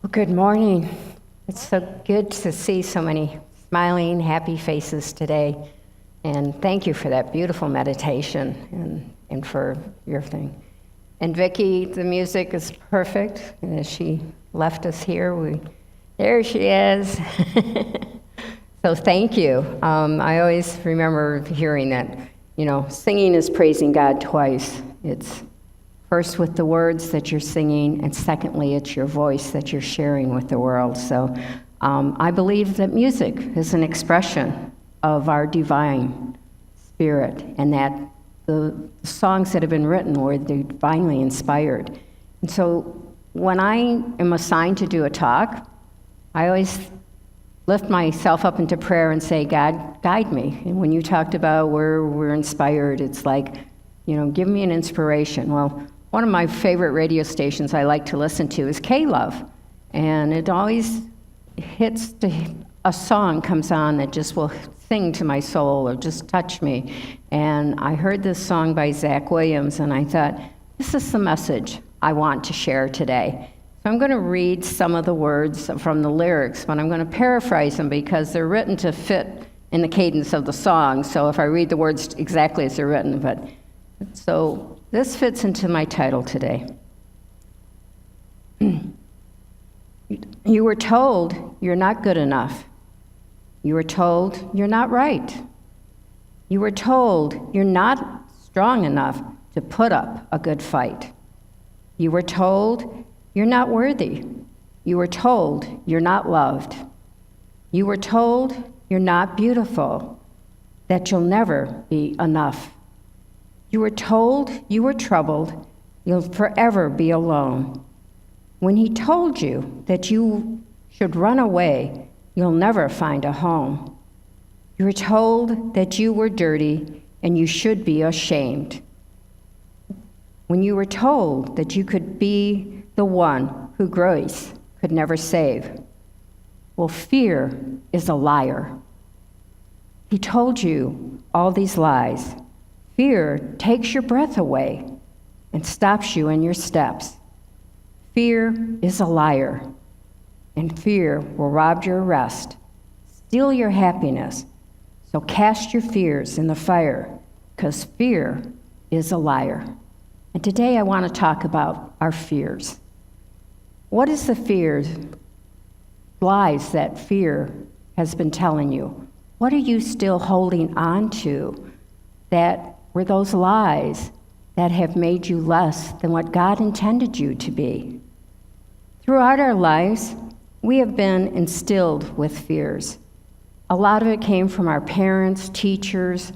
Well, good morning. It's so good to see so many smiling, happy faces today. And thank you for that beautiful meditation and for your thing. And Vicki, the music is perfect. And as she left us here, there she is. So thank you. I always remember hearing that, singing is praising God twice. It's first with the words that you're singing, and secondly, it's your voice that you're sharing with the world. So I believe that music is an expression of our divine spirit, and that the songs that have been written were divinely inspired. And so when I am assigned to do a talk, I always lift myself up into prayer and say, God, guide me. And when you talked about where we're inspired, it's like, give me an inspiration. Well, one of my favorite radio stations I like to listen to is K-Love. And it always hits a song comes on that just will sing to my soul or just touch me. And I heard this song by Zach Williams, and I thought, this is the message I want to share today. So I'm going to read some of the words from the lyrics, but I'm going to paraphrase them because they're written to fit in the cadence of the song. So if I read the words exactly as they're written, so this fits into my title today. You were told you're not good enough. You were told you're not right. You were told you're not strong enough to put up a good fight. You were told you're not worthy. You were told you're not loved. You were told you're not beautiful, that you'll never be enough. You were told you were troubled, you'll forever be alone. When he told you that you should run away, you'll never find a home. You were told that you were dirty and you should be ashamed. When you were told that you could be the one who grace could never save. Well, fear is a liar. He told you all these lies. Fear takes your breath away and stops you in your steps. Fear is a liar, and fear will rob your rest, steal your happiness. So cast your fears in the fire, because fear is a liar. And today I want to talk about our fears. What is the fears, lies that fear has been telling you? What are you still holding on to that were those lies that have made you less than what God intended you to be? Throughout our lives, we have been instilled with fears. A lot of it came from our parents, teachers,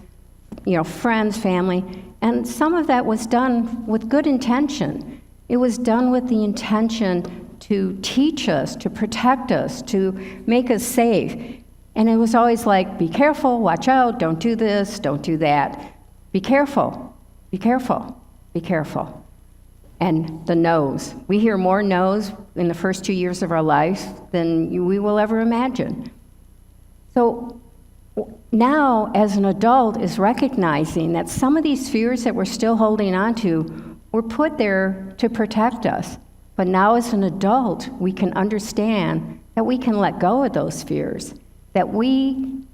friends, family, and some of that was done with good intention. It was done with the intention to teach us, to protect us, to make us safe. And it was always like, be careful, watch out, don't do this, don't do that. Be careful, be careful, be careful. And the no's. We hear more no's in the first 2 years of our life than we will ever imagine. So now, as an adult, is recognizing that some of these fears that we're still holding on to were put there to protect us. But now, as an adult, we can understand that we can let go of those fears, that we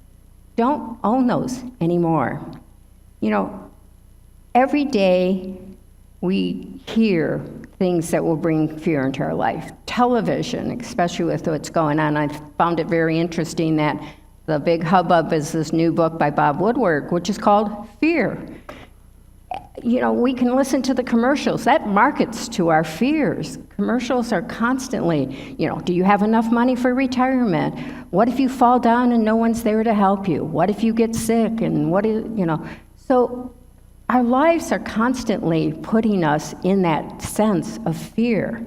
don't own those anymore. Every day we hear things that will bring fear into our life. Television, especially with what's going on. I found it very interesting that the big hubbub is this new book by Bob Woodward, which is called Fear. We can listen to the commercials. That markets to our fears. Commercials are constantly, do you have enough money for retirement? What if you fall down and no one's there to help you? What if you get sick? And So our lives are constantly putting us in that sense of fear.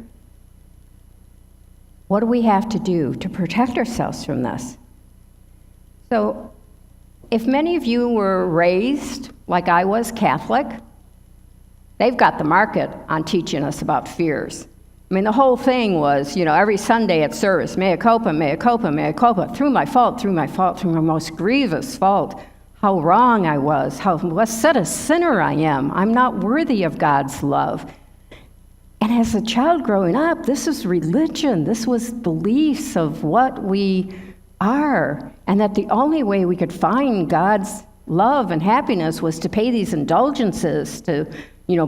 What do we have to do to protect ourselves from this? So, if many of you were raised like I was Catholic, they've got the market on teaching us about fears. I mean, the whole thing was, every Sunday at service, mea culpa, mea culpa, mea culpa, through my fault, through my most grievous fault, how wrong I was, what a sinner I am. I'm not worthy of God's love. And as a child growing up, this was religion. This was beliefs of what we are, and that the only way we could find God's love and happiness was to pay these indulgences, to,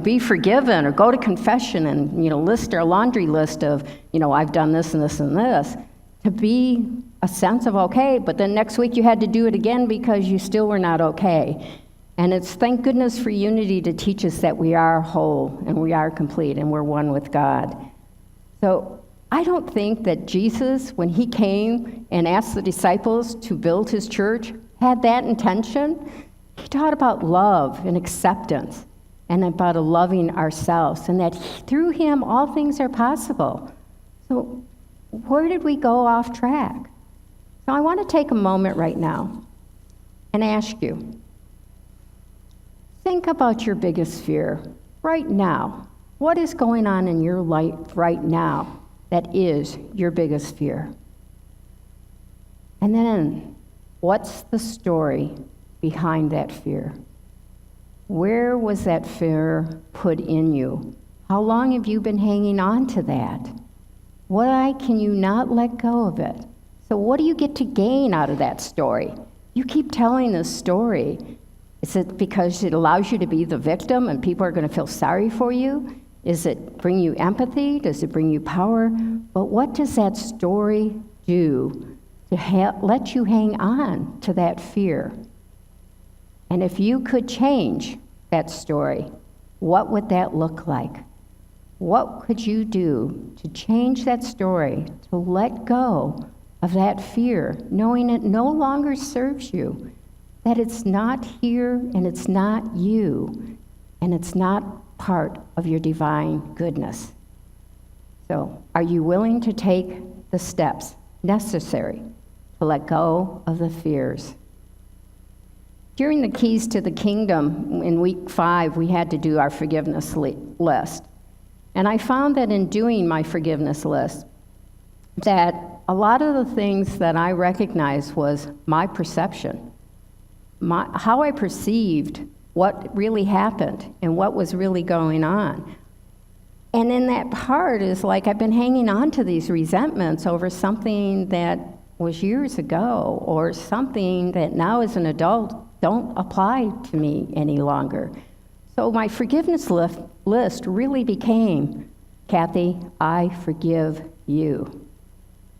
be forgiven, or go to confession and, list our laundry list of, I've done this and this and this, to be a sense of okay, but then next week you had to do it again because you still were not okay. And it's thank goodness for unity to teach us that we are whole and we are complete and we're one with God. So I don't think that Jesus, when he came and asked the disciples to build his church, had that intention. He taught about love and acceptance and about loving ourselves, and that through him all things are possible. So where did we go off track? So I want to take a moment right now and ask you, think about your biggest fear right now. What is going on in your life right now that is your biggest fear? And then, what's the story behind that fear? Where was that fear put in you? How long have you been hanging on to that? Why can you not let go of it? So what do you get to gain out of that story? You keep telling this story. Is it because it allows you to be the victim and people are going to feel sorry for you? Is it bring you empathy? Does it bring you power? But what does that story do to let you hang on to that fear? And if you could change that story, what would that look like? What could you do to change that story, to let go of that fear, knowing it no longer serves you? That it's not here, and it's not you, and it's not part of your divine goodness. So, are you willing to take the steps necessary to let go of the fears? During the Keys to the Kingdom in week 5, we had to do our forgiveness list. And I found that in doing my forgiveness list, that a lot of the things that I recognized was my perception. How I perceived what really happened and what was really going on. And in that part is like I've been hanging on to these resentments over something that was years ago, or something that now as an adult don't apply to me any longer. So my forgiveness list really became, Kathy, I forgive you.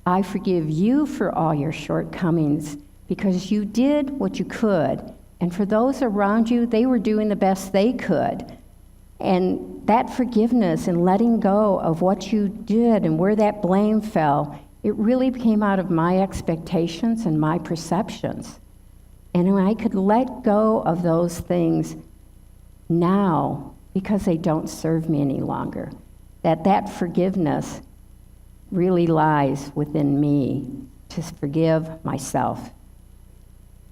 I forgive you for all your shortcomings, because you did what you could. And for those around you, they were doing the best they could. And that forgiveness and letting go of what you did and where that blame fell, it really came out of my expectations and my perceptions. And when I could let go of those things now, because they don't serve me any longer, that forgiveness really lies within me to forgive myself.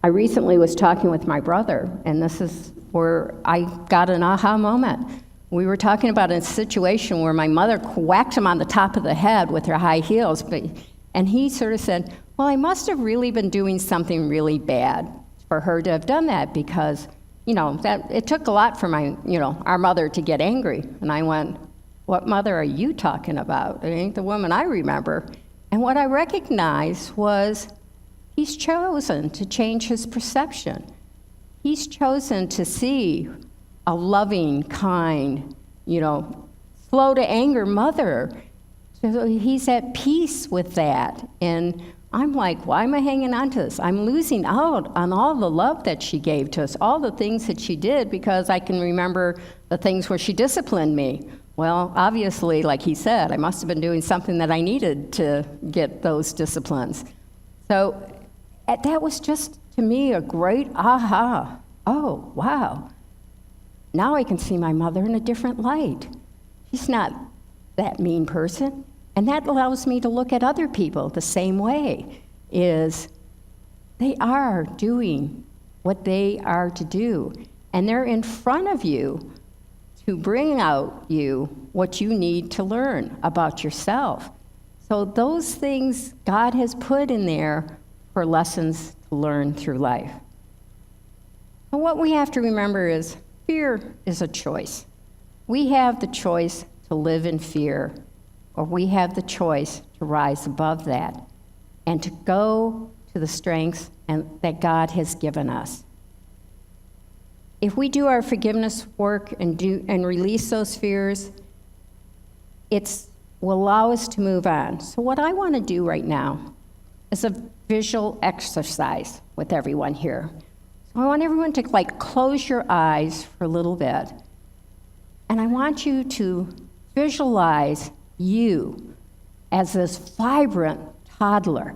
I recently was talking with my brother, and this is where I got an aha moment. We were talking about a situation where my mother whacked him on the top of the head with her high heels, and he sort of said, well, I must have really been doing something really bad for her to have done that, because, that it took a lot for our mother to get angry. And I went, what mother are you talking about? It ain't the woman I remember. And what I recognized was, he's chosen to change his perception. He's chosen to see a loving, kind, slow to anger mother. So he's at peace with that. And I'm like, why am I hanging on to this? I'm losing out on all the love that she gave to us, all the things that she did, because I can remember the things where she disciplined me. Well, obviously, like he said, I must have been doing something that I needed to get those disciplines. So that was just, to me, a great aha. Oh, wow. Now I can see my mother in a different light. She's not that mean person. And that allows me to look at other people the same way, is they are doing what they are to do. And they're in front of you to bring out you what you need to learn about yourself. So those things God has put in there for lessons to learn through life. And what we have to remember is fear is a choice. We have the choice to live in fear, or we have the choice to rise above that and to go to the strengths that God has given us. If we do our forgiveness work and release those fears, it will allow us to move on. So what I want to do right now is a visual exercise with everyone here. So I want everyone to close your eyes for a little bit. And I want you to visualize you as this vibrant toddler,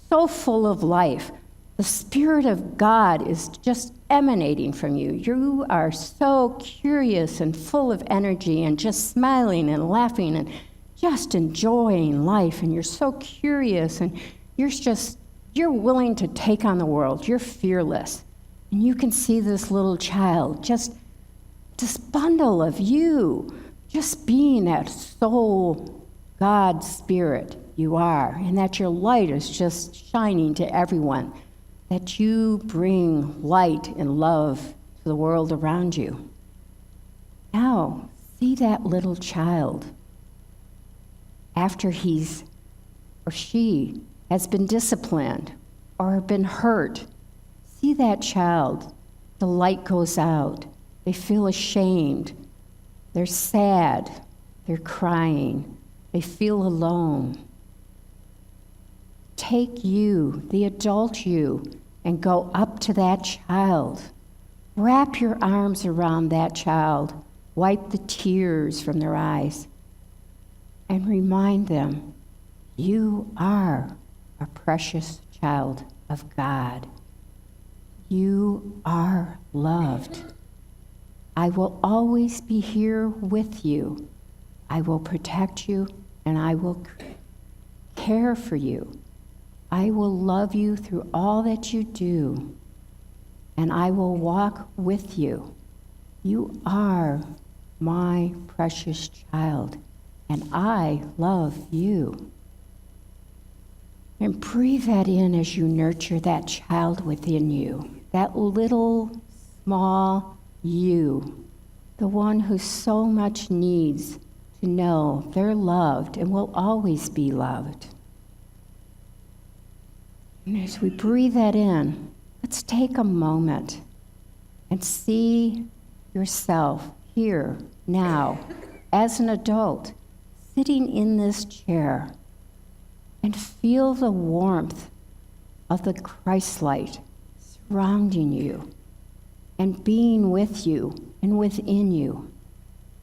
so full of life. The Spirit of God is just emanating from you. You are so curious and full of energy and just smiling and laughing and just enjoying life. And you're so curious and you're willing to take on the world. You're fearless. And you can see this little child, just this bundle of you, just being that soul, God Spirit you are, and that your light is just shining to everyone, that you bring light and love to the world around you. Now, see that little child after he's or she has been disciplined or been hurt. See that child. The light goes out. They feel ashamed. They're sad. They're crying. They feel alone. Take you, the adult you, and go up to that child. Wrap your arms around that child. Wipe the tears from their eyes. And remind them, you are a precious child of God. You are loved. I will always be here with you. I will protect you and I will care for you. I will love you through all that you do, and I will walk with you. You are my precious child, and I love you. And breathe that in as you nurture that child within you, that little, small you, the one who so much needs to know they're loved and will always be loved. And as we breathe that in, let's take a moment and see yourself here, now, as an adult, sitting in this chair, and feel the warmth of the Christ light surrounding you and being with you and within you.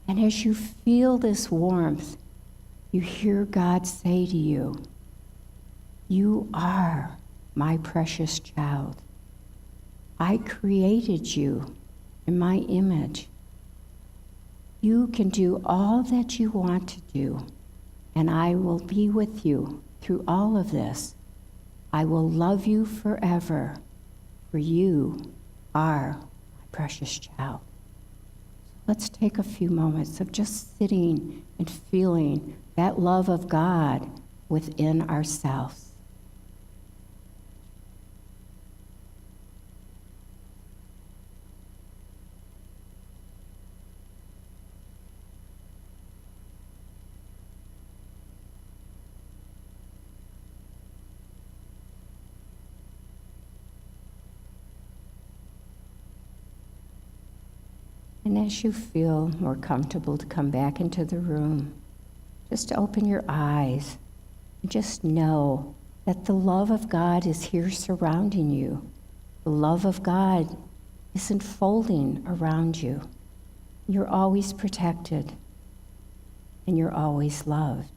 And as you feel this warmth, you hear God say to you, you are my precious child. I created you in my image. You can do all that you want to do, and I will be with you through all of this. I will love you forever, for you are my precious child. Let's take a few moments of just sitting and feeling that love of God within ourselves. And as you feel more comfortable to come back into the room, just open your eyes and just know that the love of God is here surrounding you. The love of God is enfolding around you. You're always protected and you're always loved.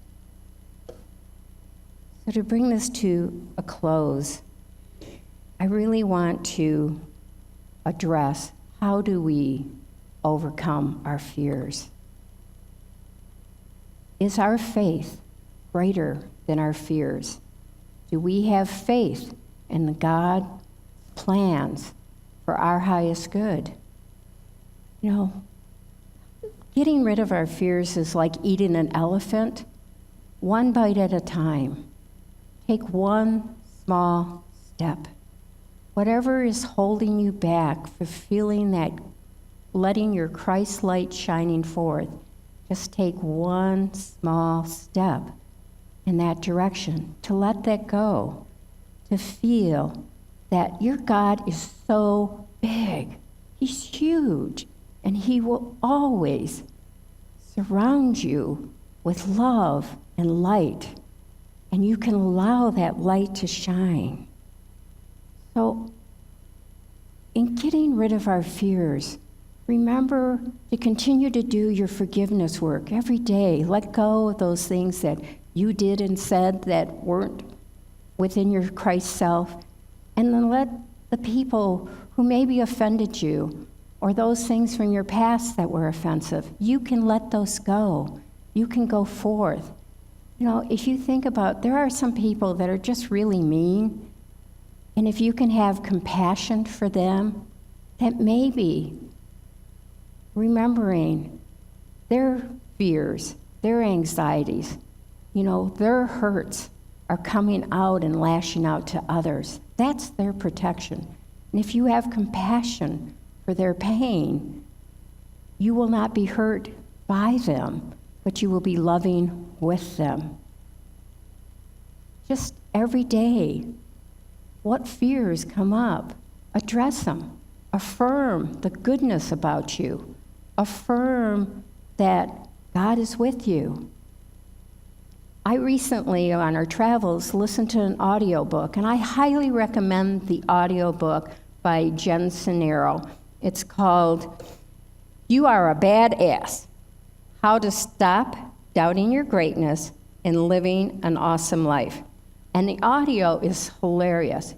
So to bring this to a close, I really want to address how do we overcome our fears. Is our faith greater than our fears? Do we have faith in God's plans for our highest good? You know, getting rid of our fears is like eating an elephant, one bite at a time. Take one small step. Whatever is holding you back for feeling that, letting your Christ light shining forth, just take one small step in that direction, to let that go, to feel that your God is so big. He's huge, and he will always surround you with love and light, and you can allow that light to shine. So, in getting rid of our fears, remember to continue to do your forgiveness work every day. Let go of those things that you did and said that weren't within your Christ self, and then let the people who maybe offended you or those things from your past that were offensive, you can let those go. You can go forth. You know, if you think about, there are some people that are just really mean, and if you can have compassion for them, that maybe remembering their fears, their anxieties, you know, their hurts are coming out and lashing out to others. That's their protection. And if you have compassion for their pain, you will not be hurt by them, but you will be loving with them. Just every day, what fears come up, address them. Affirm the goodness about you. Affirm that God is with you. I recently, on our travels, listened to an audiobook, and I highly recommend the audiobook by Jen Sincero. It's called You Are a Badass: How to Stop Doubting Your Greatness and Living an Awesome Life. And the audio is hilarious.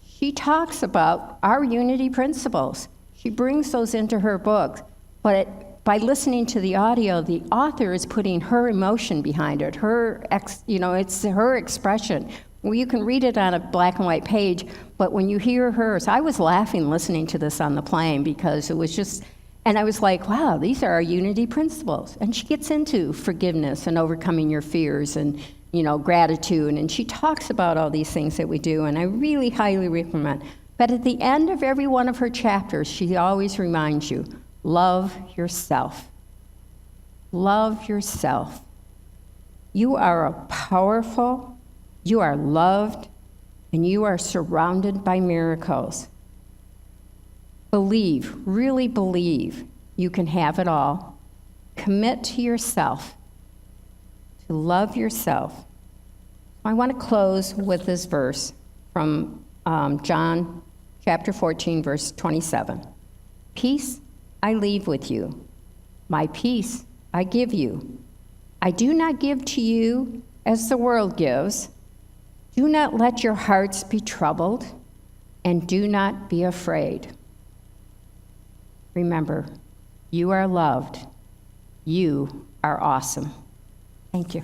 She talks about our unity principles. She brings those into her book, but by listening to the audio, the author is putting her emotion behind it, it's her expression. Well, you can read it on a black and white page, but when you hear hers, I was laughing listening to this on the plane because it was just, and I was like, wow, these are our unity principles. And she gets into forgiveness and overcoming your fears and, gratitude, and she talks about all these things that we do, and I really highly recommend. But at the end of every one of her chapters, she always reminds you, love yourself. Love yourself. You are powerful, you are loved, and you are surrounded by miracles. Believe, really believe, you can have it all. Commit to yourself, to love yourself. I want to close with this verse from John chapter 14, verse 27. Peace I leave with you. My peace I give you. I do not give to you as the world gives. Do not let your hearts be troubled, and do not be afraid. Remember, you are loved. You are awesome. Thank you.